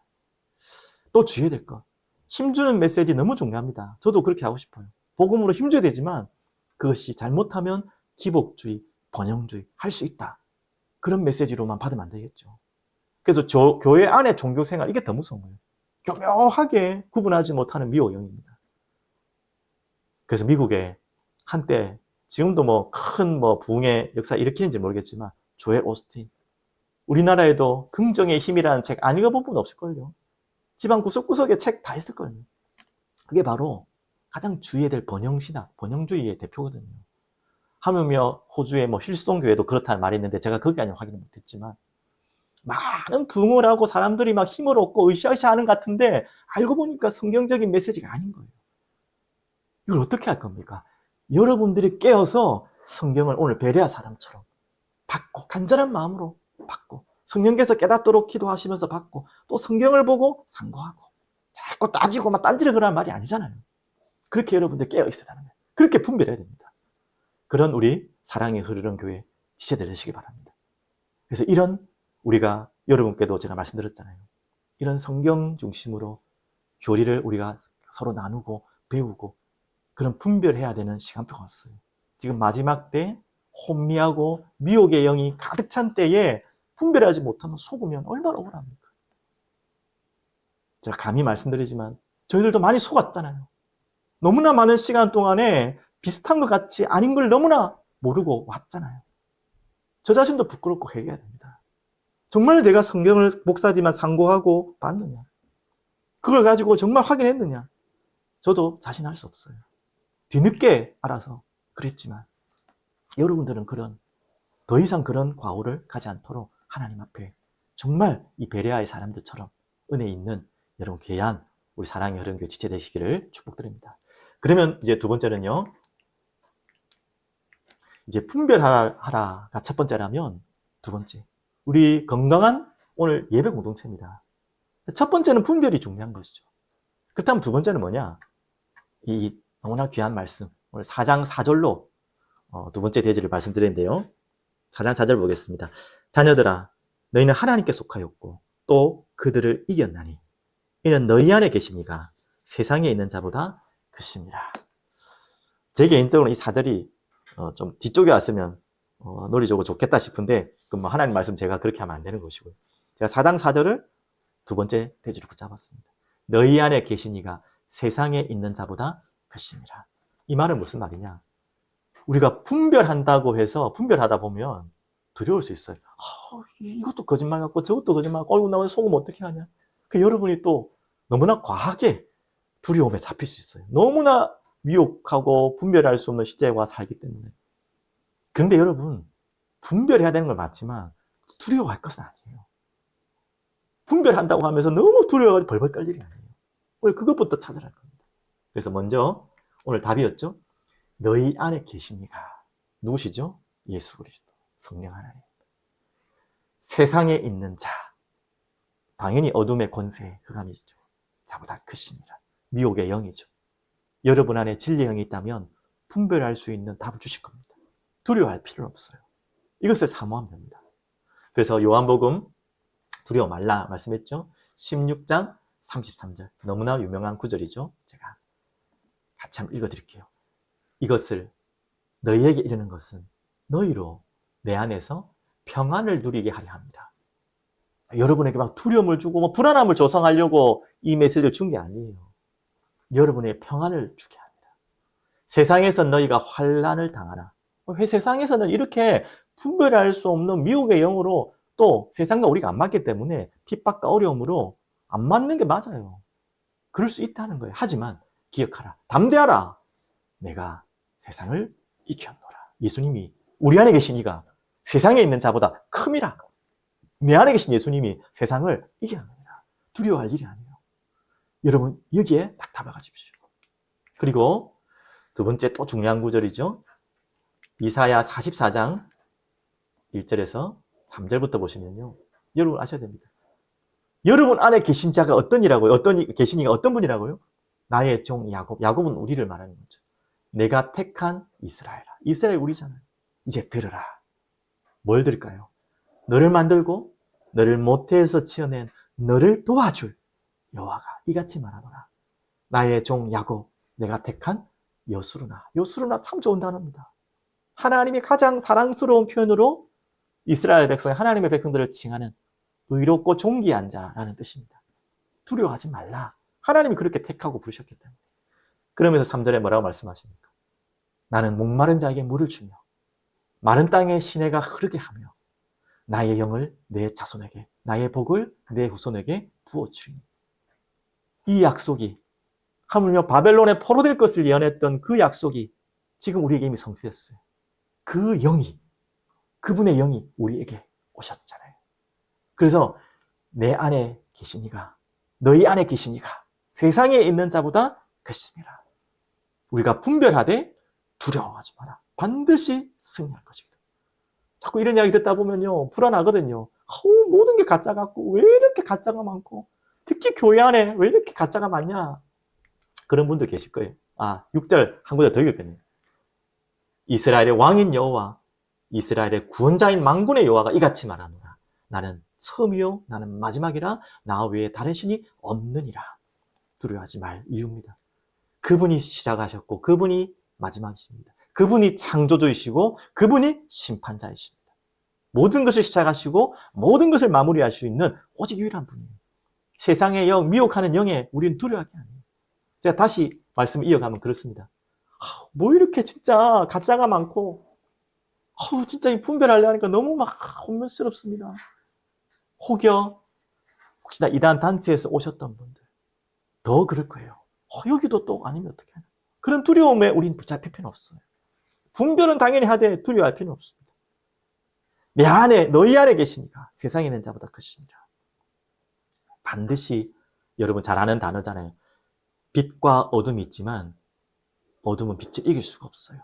또 주의해야 될 것, 힘주는 메시지 너무 중요합니다. 저도 그렇게 하고 싶어요. 복음으로 힘줘야 되지만 그것이 잘못하면 기복주의, 번영주의 할 수 있다. 그런 메시지로만 받으면 안 되겠죠. 그래서 교회 안에 종교생활, 이게 더 무서운 거예요. 교묘하게 구분하지 못하는 미호영입니다. 그래서 미국에 한때 지금도 뭐 큰 부흥의 역사 일으키는지 모르겠지만 조엘 오스틴, 우리나라에도 긍정의 힘이라는 책 안 읽어본 분 없을걸요. 지방 구석구석에 책 다 있을걸요. 그게 바로 가장 주의해야 될 번영신학, 번영주의의 대표거든요. 하물며 호주의 힐스톤 교회도 그렇다는 말이 있는데 제가 거기까지는 확인을 못했지만 많은 부흥을 하고 사람들이 막 힘을 얻고 으쌰으쌰 하는 것 같은데 알고 보니까 성경적인 메시지가 아닌 거예요. 이걸 어떻게 할 겁니까? 여러분들이 깨어서 성경을 오늘 베레아 사람처럼 받고 간절한 마음으로 받고 성령께서 깨닫도록 기도하시면서 받고 또 성경을 보고 상고하고 자꾸 따지고 막 딴지를 그러는 말이 아니잖아요. 그렇게 여러분들 깨어 있어야 하는 거예요. 그렇게 분별해야 됩니다. 그런 우리 사랑이 흐르는 교회 지체들 되시기 바랍니다. 그래서 이런 우리가 여러분께도 제가 말씀드렸잖아요. 이런 성경 중심으로 교리를 우리가 서로 나누고 배우고 그런 분별해야 되는 시간표가 왔어요. 지금 마지막 때 혼미하고 미혹의 영이 가득 찬 때에 분별하지 못하면 속으면 얼마나 억울합니까? 제가 감히 말씀드리지만 저희들도 많이 속았잖아요. 너무나 많은 시간 동안에 비슷한 것 같이 아닌 걸 너무나 모르고 왔잖아요. 저 자신도 부끄럽고 회개해야 됩니다. 정말 내가 성경을 목사님만 상고하고 봤느냐? 그걸 가지고 정말 확인했느냐? 저도 자신할 수 없어요. 뒤늦게 알아서 그랬지만 여러분들은 더 이상 그런 과오를 가지 않도록 하나님 앞에 정말 이 베레아의 사람들처럼 은혜 있는 여러분 귀한 우리 사랑의 흐름교회 지체 되시기를 축복드립니다. 그러면 이제 두 번째는요. 이제 분별하라가 첫 번째라면 두 번째. 우리 건강한 오늘 예배 공동체입니다. 첫 번째는 분별이 중요한 것이죠. 그렇다면 두 번째는 뭐냐? 이 너무나 귀한 말씀. 오늘 4장 4절로 두 번째 대지를 말씀드렸는데요. 4장 4절 보겠습니다. 자녀들아, 너희는 하나님께 속하였고 또 그들을 이겼나니 이는 너희 안에 계시니가 세상에 있는 자보다 크심이라. 제 개인적으로 이 4절이 좀 뒤쪽에 왔으면 논리적으로 좋겠다 싶은데 하나님 말씀 제가 그렇게 하면 안 되는 것이고요. 제가 4장 4절을 두 번째 대지로 붙잡았습니다. 너희 안에 계시니가 세상에 있는 자보다 크심이라. 이 말은 무슨 말이냐? 우리가 분별한다고 해서 분별하다 보면 두려울 수 있어요. 이것도 거짓말 같고 저것도 거짓말 같고 나 속으면 어떻게 하냐? 여러분이 또 너무나 과하게 두려움에 잡힐 수 있어요. 너무나 미혹하고 분별할 수 없는 시대와 살기 때문에. 그런데 여러분, 분별해야 되는 건 맞지만 두려워할 것은 아니에요. 분별한다고 하면서 너무 두려워가지고 벌벌 떨 일이 아니에요. 오늘 그것부터 찾아야 할 겁니다. 그래서 먼저 오늘 답이었죠. 너희 안에 계시니가 누구시죠? 예수 그리스도, 성령 하나님. 세상에 있는 자, 당연히 어둠의 권세, 흑암이죠. 자보다 크십니다. 미혹의 영이죠. 여러분 안에 진리의 영이 있다면 분별할 수 있는 답을 주실 겁니다. 두려워할 필요는 없어요. 이것을 사모하면 됩니다. 그래서 요한복음 두려워 말라 말씀했죠. 16장 33절 너무나 유명한 구절이죠. 제가 같이 한번 읽어드릴게요. 이것을 너희에게 이르는 것은 너희로 내 안에서 평안을 누리게 하려 합니다. 여러분에게 막 두려움을 주고 불안함을 조성하려고 이 메시지를 준 게 아니에요. 여러분의 평안을 주게 합니다. 세상에서 너희가 환난을 당하라. 세상에서는 이렇게 분별할 수 없는 미혹의 영으로 또 세상과 우리가 안 맞기 때문에 핍박과 어려움으로 안 맞는 게 맞아요. 그럴 수 있다는 거예요. 하지만 기억하라. 담대하라. 내가 세상을 이겼노라. 예수님이 우리 안에 계시니가 세상에 있는 자보다 큼이라. 내 안에 계신 예수님이 세상을 이겨냅니다. 두려워할 일이 아니에요. 여러분 여기에 딱 담아가십시오. 그리고 두 번째 또 중요한 구절이죠. 이사야 44장 1절에서 3절부터 보시면요. 여러분 아셔야 됩니다. 여러분 안에 계신 자가 어떤이라고요? 계시니가 어떤 분이라고요? 나의 종 야곱. 야곱은 우리를 말하는 거죠. 내가 택한 이스라엘아. 이스라엘 우리잖아요. 이제 들으라. 뭘 들을까요? 너를 만들고 너를 모태에서 지어낸 너를 도와줄 여호와가 이같이 말하노라. 나의 종 야곱, 내가 택한 여수르나. 여수르나 참 좋은 단어입니다. 하나님이 가장 사랑스러운 표현으로 이스라엘 백성, 하나님의 백성들을 칭하는 의롭고 존귀한 자라는 뜻입니다. 두려워하지 말라. 하나님이 그렇게 택하고 부르셨기 때문에. 그러면서 3절에 뭐라고 말씀하십니까? 나는 목마른 자에게 물을 주며 마른 땅에 시내가 흐르게 하며 나의 영을 내 자손에게 나의 복을 내 후손에게 부어주리니. 이 약속이 하물며 바벨론에 포로될 것을 예언했던 그 약속이 지금 우리에게 이미 성취됐어요. 그 영이, 그분의 영이 우리에게 오셨잖아요. 그래서 내 안에 계시니가, 너희 안에 계시니가 세상에 있는 자보다 크심이라. 우리가 분별하되 두려워하지 마라. 반드시 승리할 것입니다. 자꾸 이런 이야기 듣다 보면요, 불안하거든요. 모든 게 가짜 같고 왜 이렇게 가짜가 많고, 특히 교회 안에 왜 이렇게 가짜가 많냐, 그런 분들 계실 거예요. 6절 한 구절 더 읽겠네요. 이스라엘의 왕인 여호와, 이스라엘의 구원자인 만군의 여호와가 이같이 말하노라. 나는 처음이요 나는 마지막이라 나 외에 다른 신이 없느니라. 두려워하지 말 이유입니다. 그분이 시작하셨고 그분이 마지막이십니다. 그분이 창조주이시고 그분이 심판자이십니다. 모든 것을 시작하시고 모든 것을 마무리할 수 있는 오직 유일한 분이에요. 세상의 영, 미혹하는 영에 우리는 두려워하게 아니에요. 제가 다시 말씀을 이어가면 그렇습니다. 뭐 이렇게 진짜 가짜가 많고, 진짜 이 분별하려 하니까 너무 막 혼돈스럽습니다. 혹여 혹시나 이단 단체에서 오셨던 분들 더 그럴 거예요. 여기도 또 아니면 어떻게 하나. 그런 두려움에 우린 붙잡힐 필요는 없어요. 분별은 당연히 하되 두려워할 필요는 없습니다. 내 안에, 너희 안에 계시니까 세상에 있는 자보다 크십니다. 반드시 여러분 잘 아는 단어잖아요. 빛과 어둠이 있지만 어둠은 빛을 이길 수가 없어요.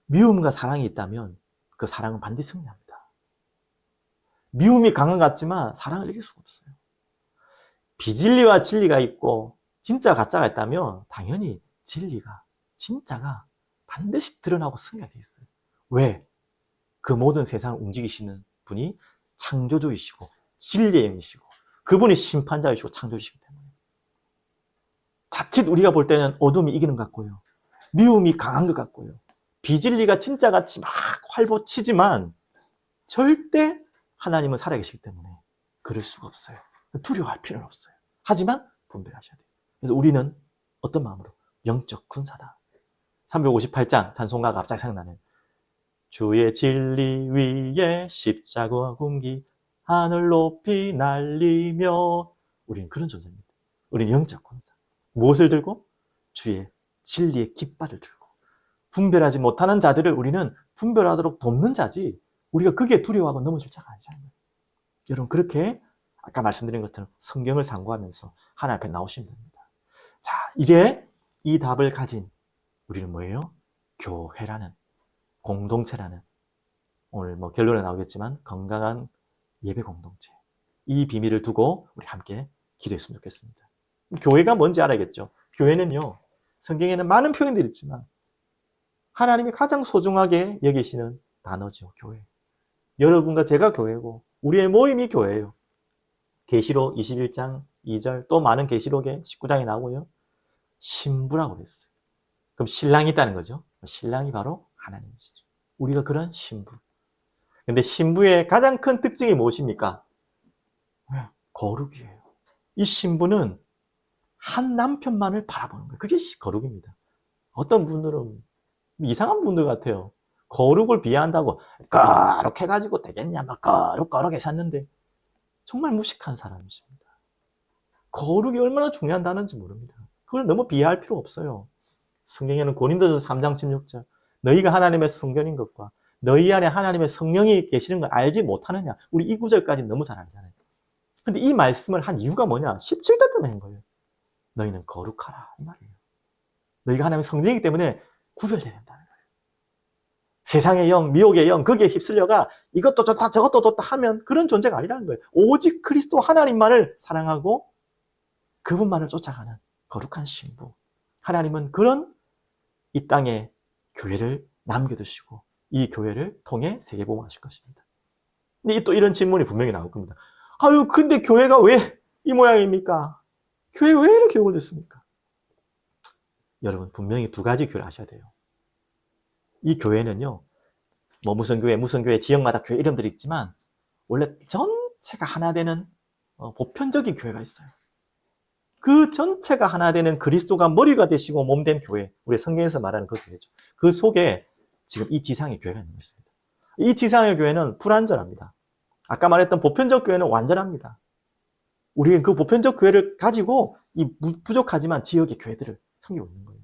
미움과 사랑이 있다면 그 사랑은 반드시 승리합니다. 미움이 강한 것 같지만 사랑을 이길 수가 없어요. 비진리와 진리가 있고 진짜 가짜가 있다면 당연히 진리가, 진짜가 반드시 드러나고 승리가 되어 있어요. 왜? 그 모든 세상을 움직이시는 분이 창조주이시고 진리의 영이시고 그분이 심판자이시고 창조주시기 때문에 자칫 우리가 볼 때는 어둠이 이기는 것 같고요. 미움이 강한 것 같고요. 비진리가 진짜같이 막 활보치지만 절대 하나님은 살아계시기 때문에 그럴 수가 없어요. 두려워할 필요는 없어요. 하지만 분별하셔야 돼요. 그래서 우리는 어떤 마음으로? 영적 군사다. 358장 찬송가가 갑자기 생각나는 주의 진리 위에 십자가 군기 하늘 높이 날리며 우리는 그런 존재입니다. 우리는 영적 군사. 무엇을 들고? 주의 진리의 깃발을 들고 분별하지 못하는 자들을 우리는 분별하도록 돕는 자지 우리가 그게 두려워하고 넘어질 자가 아니잖아요. 여러분 그렇게 아까 말씀드린 것처럼 성경을 상고하면서 하나님 앞에 나오시면 됩니다. 자, 이제 이 답을 가진 우리는 뭐예요? 교회라는, 공동체라는, 오늘 뭐 결론에 나오겠지만 건강한 예배 공동체, 이 비밀을 두고 우리 함께 기도했으면 좋겠습니다. 교회가 뭔지 알아야겠죠. 교회는요, 성경에는 많은 표현들이 있지만 하나님이 가장 소중하게 여기시는 단어죠. 교회. 여러분과 제가 교회고 우리의 모임이 교회예요. 계시록 21장 2절 또 많은 계시록에 19장에 나오고요. 신부라고 그랬어요. 그럼 신랑이 있다는 거죠. 신랑이 바로 하나님이시죠. 우리가 그런 신부. 근데 신부의 가장 큰 특징이 무엇입니까? 거룩이에요. 이 신부는 한 남편만을 바라보는 거예요. 그게 거룩입니다. 어떤 분들은 이상한 분들 같아요. 거룩을 비하한다고 거룩해가지고 되겠냐, 막 거룩하게 샀는데 정말 무식한 사람이십니다. 거룩이 얼마나 중요한 단어인지 모릅니다. 그걸 너무 비하할 필요 없어요. 성경에는 고린도전서 3장 16절 너희가 하나님의 성전인 것과 너희 안에 하나님의 성령이 계시는 걸 알지 못하느냐. 우리 이 구절까지 너무 잘 알잖아요. 근데 이 말씀을 한 이유가 뭐냐? 17절 때문에 한 거예요. 너희는 거룩하라 이 말이에요. 너희가 하나님의 성전이기 때문에 구별돼야 된다는 거예요. 세상의 영, 미혹의 영, 거기에 휩쓸려가 이것도 좋다 저것도 좋다 하면 그런 존재가 아니라는 거예요. 오직 그리스도 하나님만을 사랑하고 그분만을 쫓아가는 거룩한 신부. 하나님은 그런 이 땅에 교회를 남겨두시고 이 교회를 통해 세계복음하실 것입니다. 근데 또 이런 질문이 분명히 나올 겁니다. 근데 교회가 왜 이 모양입니까? 교회 왜 이렇게 오래됐습니까? 여러분 분명히 두 가지 교회를 하셔야 돼요. 이 교회는요, 뭐 무슨 교회, 지역마다 교회 이름들이 있지만 원래 전체가 하나 되는 보편적인 교회가 있어요. 그 전체가 하나 되는 그리스도가 머리가 되시고 몸된 교회, 우리 성경에서 말하는 그 교회죠. 그 속에 지금 이 지상의 교회가 있는 것입니다. 이 지상의 교회는 불완전합니다. 아까 말했던 보편적 교회는 완전합니다. 우리는 그 보편적 교회를 가지고 이 부족하지만 지역의 교회들을 섬기고 있는 거예요.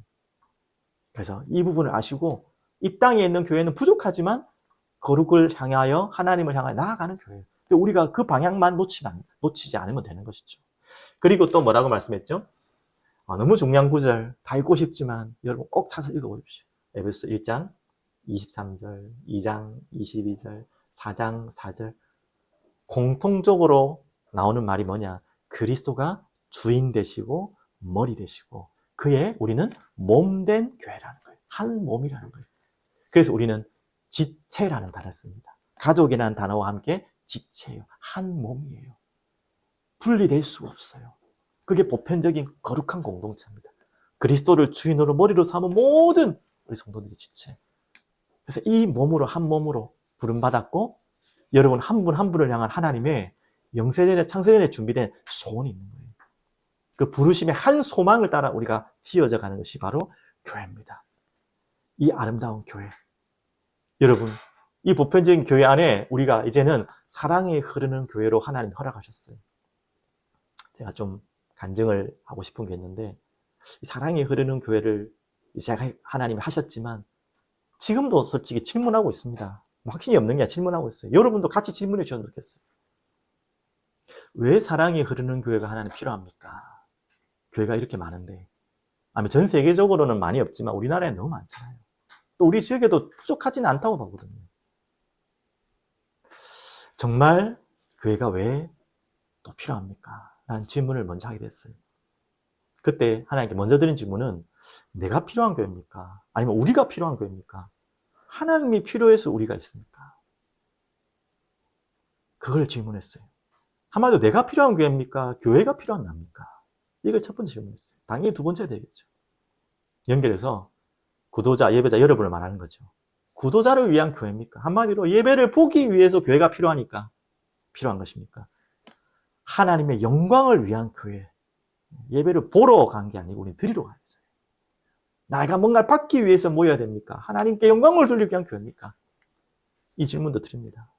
그래서 이 부분을 아시고 이 땅에 있는 교회는 부족하지만 거룩을 향하여 하나님을 향하여 나아가는 교회예요. 우리가 그 방향만 놓치지 않으면 되는 것이죠. 그리고 또 뭐라고 말씀했죠? 너무 중요한 구절 다 읽고 싶지만 여러분 꼭 찾아서 읽어보십시오. 에베소 1장 23절, 2장 22절, 4장 4절 공통적으로 나오는 말이 뭐냐? 그리스도가 주인 되시고 머리 되시고 그의 우리는 몸된 교회라는 거예요. 한 몸이라는 거예요. 그래서 우리는 지체라는 단어를 씁니다. 가족이라는 단어와 함께 지체예요. 한 몸이에요. 분리될 수가 없어요. 그게 보편적인 거룩한 공동체입니다. 그리스도를 주인으로 머리로 삼은 모든 우리 성도들이 지체. 그래서 이 몸으로 한 몸으로 부름받았고 여러분 한 분 한 분을 향한 하나님의 영세전에 창세전에 준비된 소원이 있는 거예요. 그 부르심의 한 소망을 따라 우리가 지어져 가는 것이 바로 교회입니다. 이 아름다운 교회. 여러분 이 보편적인 교회 안에 우리가 이제는 사랑이 흐르는 교회로 하나님 허락하셨어요. 제가 좀 간증을 하고 싶은 게 있는데 사랑이 흐르는 교회를 제가 하나님이 하셨지만 지금도 솔직히 질문하고 있습니다. 확신이 없는 게 아니라 질문하고 있어요. 여러분도 같이 질문해 주셨으면 좋겠어요. 왜 사랑이 흐르는 교회가 하나님 필요합니까? 교회가 이렇게 많은데 아니 전 세계적으로는 많이 없지만 우리나라에 너무 많잖아요. 또 우리 지역에도 부족하지는 않다고 보거든요. 정말 교회가 왜 또 필요합니까? 라는 질문을 먼저 하게 됐어요. 그때 하나님께 먼저 드린 질문은 내가 필요한 교회입니까? 아니면 우리가 필요한 교회입니까? 하나님이 필요해서 우리가 있습니까? 그걸 질문했어요. 한마디로 내가 필요한 교회입니까? 교회가 필요한 나입니까? 이걸 첫 번째 질문했어요. 당연히 두 번째 되겠죠. 연결해서 구도자, 예배자 여러분을 말하는 거죠. 구도자를 위한 교회입니까? 한마디로 예배를 보기 위해서 교회가 필요하니까 필요한 것입니까? 하나님의 영광을 위한 교회. 예배를 보러 간 게 아니고 우리 드리러 가야 되잖아요. 내가 뭔가를 받기 위해서 모여야 됩니까? 하나님께 영광을 돌리기 위한 교회입니까? 이 질문도 드립니다.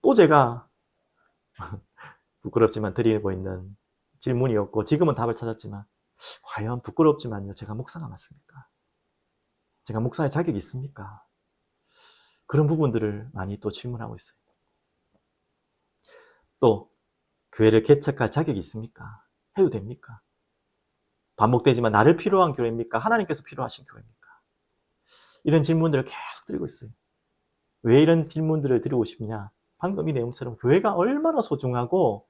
또 제가 부끄럽지만 드리고 있는 질문이었고 지금은 답을 찾았지만 과연 부끄럽지만요. 제가 목사가 맞습니까? 제가 목사의 자격이 있습니까? 그런 부분들을 많이 또 질문하고 있어요. 또 교회를 개척할 자격이 있습니까? 해도 됩니까? 반복되지만 나를 필요한 교회입니까? 하나님께서 필요하신 교회입니까? 이런 질문들을 계속 드리고 있어요. 왜 이런 질문들을 드리고 싶냐? 방금 이 내용처럼 교회가 얼마나 소중하고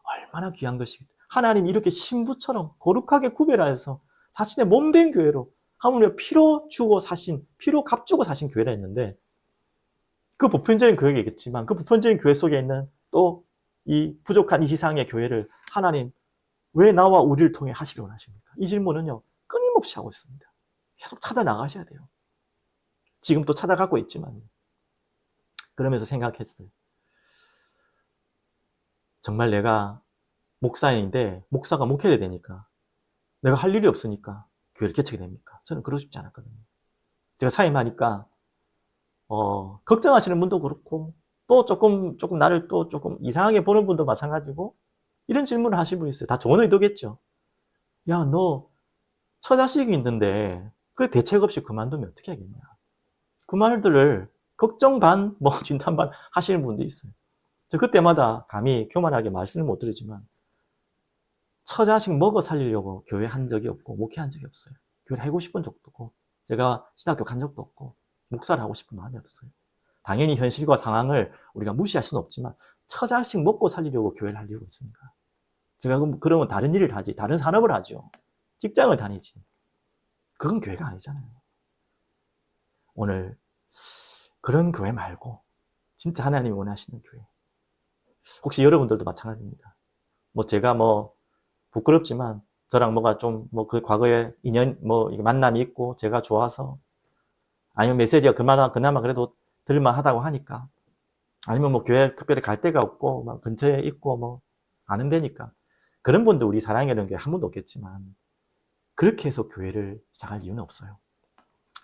얼마나 귀한 것이 하나님이 이렇게 신부처럼 거룩하게 구별하여서 자신의 몸된 교회로 하물며 피로 주고 사신, 피로 값주고 사신 교회라 했는데 그 보편적인 교회겠지만 그 보편적인 교회 속에 있는 또 이 부족한 이 지상의 교회를 하나님 왜 나와 우리를 통해 하시길 원하십니까? 이 질문은요 끊임없이 하고 있습니다. 계속 찾아 나가셔야 돼요. 지금 또 찾아가고 있지만 그러면서 생각했어요. 정말 내가 목사인데 목사가 목회를 되니까 내가 할 일이 없으니까 교회를 개척이 됩니까? 저는 그러고 싶지 않았거든요. 제가 사임하니까 걱정하시는 분도 그렇고 또 조금 나를 또 조금 이상하게 보는 분도 마찬가지고 이런 질문을 하신 분이 있어요. 다 좋은 의도겠죠. 야, 너 처자식이 있는데 그 대책 없이 그만두면 어떻게 하겠냐. 그 말들을 걱정 반, 진단 반 하시는 분도 있어요. 저 그때마다 감히 교만하게 말씀을 못 드리지만 처자식 먹어 살리려고 교회 한 적이 없고 목회한 적이 없어요. 교회를 하고 싶은 적도 없고 제가 신학교 간 적도 없고 목사를 하고 싶은 마음이 없어요. 당연히 현실과 상황을 우리가 무시할 수는 없지만 처자식 먹고 살리려고 교회를 할 이유가 있습니까? 제가 그러면 다른 일을 하지, 다른 산업을 하죠. 직장을 다니지. 그건 교회가 아니잖아요. 오늘 그런 교회 말고 진짜 하나님이 원하시는 교회. 혹시 여러분들도 마찬가지입니다. 제가 부끄럽지만 저랑 뭐가 좀 그 과거에 인연 만남이 있고 제가 좋아서 아니면 메시지가 그나마 그래도 들만하다고 하니까 아니면 교회 특별히 갈 데가 없고 근처에 있고 아는 데니까 그런 분도 우리 사랑의 교회 한 분도 없겠지만 그렇게 해서 교회를 시작할 이유는 없어요.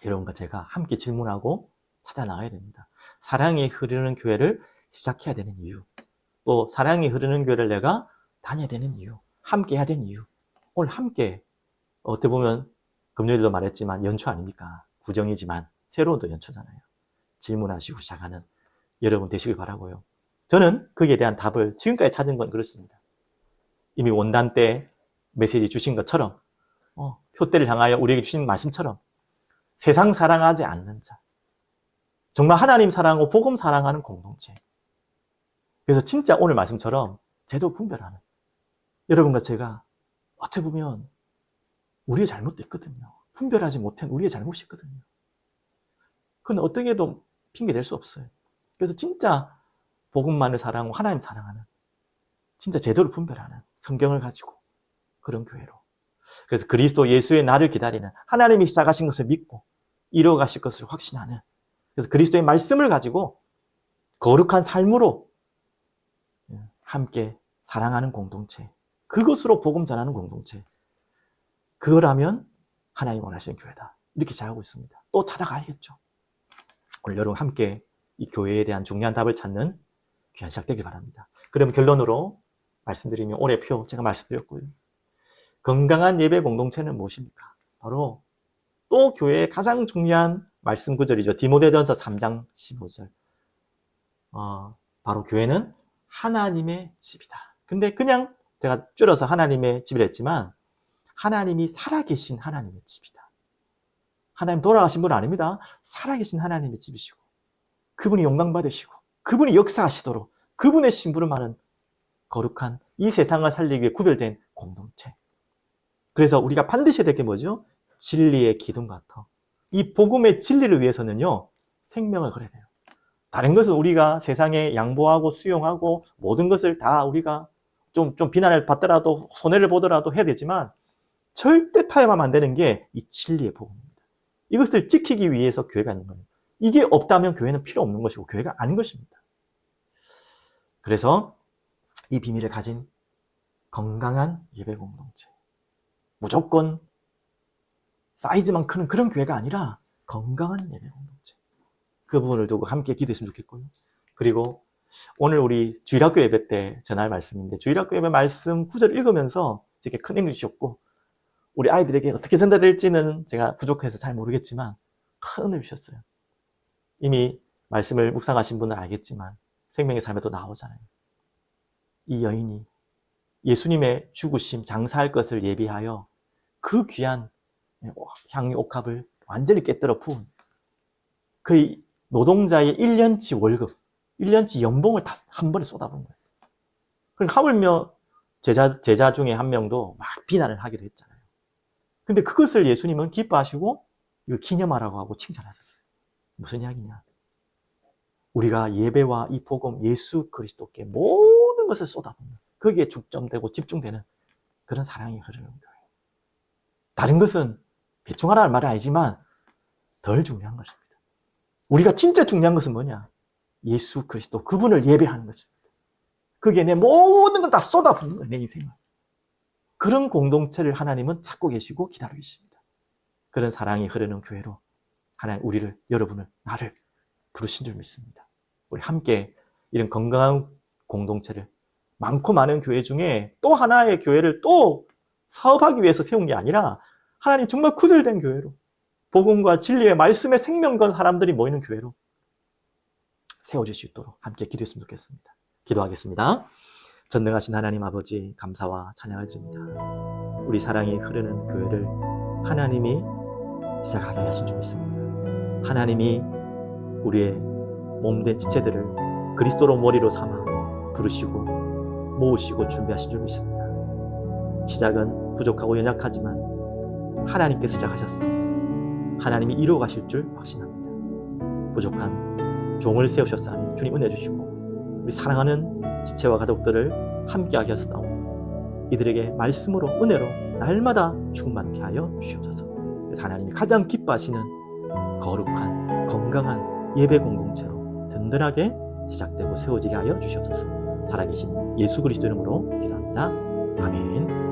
여러분과 제가 함께 질문하고 찾아 나가야 됩니다. 사랑이 흐르는 교회를 시작해야 되는 이유, 또 사랑이 흐르는 교회를 내가 다녀야 되는 이유, 함께 해야 되는 이유. 오늘 함께 어떻게 보면 금요일도 말했지만 연초 아닙니까? 구정이지만 새로운 또 연초잖아요. 질문하시고 시작하는 여러분 되시길 바라고요. 저는 거기에 대한 답을 지금까지 찾은 건 그렇습니다. 이미 원단 때 메시지 주신 것처럼 표대를 향하여 우리에게 주신 말씀처럼 세상 사랑하지 않는 자, 정말 하나님 사랑하고 복음 사랑하는 공동체. 그래서 진짜 오늘 말씀처럼 제도 분별하는 여러분과 제가 어떻게 보면 우리의 잘못도 있거든요. 분별하지 못한 우리의 잘못이 있거든요. 그건 어떻게 해도 핑계 댈 수 없어요. 그래서 진짜 복음만을 사랑하고 하나님 사랑하는 진짜 제도를 분별하는 성경을 가지고 그런 교회로. 그래서 그리스도 예수의 나를 기다리는 하나님이 시작하신 것을 믿고 이루어가실 것을 확신하는, 그래서 그리스도의 말씀을 가지고 거룩한 삶으로 함께 사랑하는 공동체, 그것으로 복음 전하는 공동체, 그거라면 하나님 원하시는 교회다. 이렇게 생각하고 있습니다. 또 찾아가야겠죠. 오늘 여러분 함께 이 교회에 대한 중요한 답을 찾는 귀한 시작되길 바랍니다. 그럼 결론으로 말씀드리면 올해 표 제가 말씀드렸고요. 건강한 예배 공동체는 무엇입니까? 바로 또 교회의 가장 중요한 말씀 구절이죠. 디모데전서 3장 15절. 바로 교회는 하나님의 집이다. 근데 그냥 제가 줄여서 하나님의 집이라 했지만 하나님이 살아계신 하나님의 집이다. 하나님 돌아가신 분은 아닙니다. 살아계신 하나님의 집이시고 그분이 영광 받으시고 그분이 역사하시도록 그분의 심부름하는 거룩한 이 세상을 살리기 위해 구별된 공동체. 그래서 우리가 반드시 해야 될 게 뭐죠? 진리의 기둥 같아. 이 복음의 진리를 위해서는요, 생명을 걸어야 돼요. 다른 것은 우리가 세상에 양보하고 수용하고 모든 것을 다 우리가 좀 비난을 받더라도 손해를 보더라도 해야 되지만 절대 타협하면 안 되는 게 이 진리의 복음입니다. 이것을 지키기 위해서 교회가 있는 거예요. 이게 없다면 교회는 필요 없는 것이고 교회가 아닌 것입니다. 그래서 이 비밀을 가진 건강한 예배 공동체. 무조건 사이즈만 큰 그런 교회가 아니라 건강한 예배 공동체. 그 부분을 두고 함께 기도했으면 좋겠고요. 그리고 오늘 우리 주일학교 예배 때 전할 말씀인데 주일학교 예배 말씀 구절 읽으면서 되게 큰 은혜 주셨고 우리 아이들에게 어떻게 전달될지는 제가 부족해서 잘 모르겠지만 큰 은혜 주셨어요. 이미 말씀을 묵상하신 분은 알겠지만 생명의 삶에도 나오잖아요. 이 여인이 예수님의 죽으심, 장사할 것을 예비하여 그 귀한 향유 옥합을 완전히 깨뜨려 부은 그 노동자의 1년치 월급, 1년치 연봉을 다 한 번에 쏟아부은 거예요. 그러니까 하물며 제자 중에 한 명도 막 비난을 하기도 했잖아요. 근데 그것을 예수님은 기뻐하시고 이걸 기념하라고 하고 칭찬하셨어요. 무슨 이야기냐? 우리가 예배와 이 복음 예수 그리스도께 모든 것을 쏟아붓는, 거기에 중점되고 집중되는 그런 사랑이 흐르는 교회. 다른 것은 대충 하라는 말은 아니지만 덜 중요한 것입니다. 우리가 진짜 중요한 것은 뭐냐? 예수 그리스도, 그분을 예배하는 것입니다. 거기에 내 모든 걸 다 쏟아붓는 거예요, 내 인생을. 그런 공동체를 하나님은 찾고 계시고 기다리고 계십니다. 그런 사랑이 흐르는 교회로 하나님 우리를, 여러분을, 나를 부르신 줄 믿습니다. 우리 함께 이런 건강한 공동체를, 많고 많은 교회 중에 또 하나의 교회를 또 사업하기 위해서 세운 게 아니라 하나님 정말 구별된 교회로, 복음과 진리의 말씀에 생명 건 사람들이 모이는 교회로 세워질 수 있도록 함께 기도했으면 좋겠습니다. 기도하겠습니다. 전능하신 하나님 아버지, 감사와 찬양을 드립니다. 우리 사랑이 흐르는 교회를 하나님이 시작하게 하신 줄 믿습니다. 하나님이 우리의 몸된 지체들을 그리스도로 머리로 삼아 부르시고 모으시고 준비하신 줄 믿습니다. 시작은 부족하고 연약하지만 하나님께서 시작하셨어 하나님이 이루어 가실 줄 확신합니다. 부족한 종을 세우셨사니 주님 은혜 주시고 우리 사랑하는 지체와 가족들을 함께하게 하셨사오니 이들에게 말씀으로 은혜로 날마다 충만케 하여 주시옵소서. 그래서 하나님이 가장 기뻐하시는 거룩한 건강한 예배 공동체로 든든하게 시작되고 세워지게 하여 주시옵소서. 살아계신 예수 그리스도 이름으로 기도합니다. 아멘.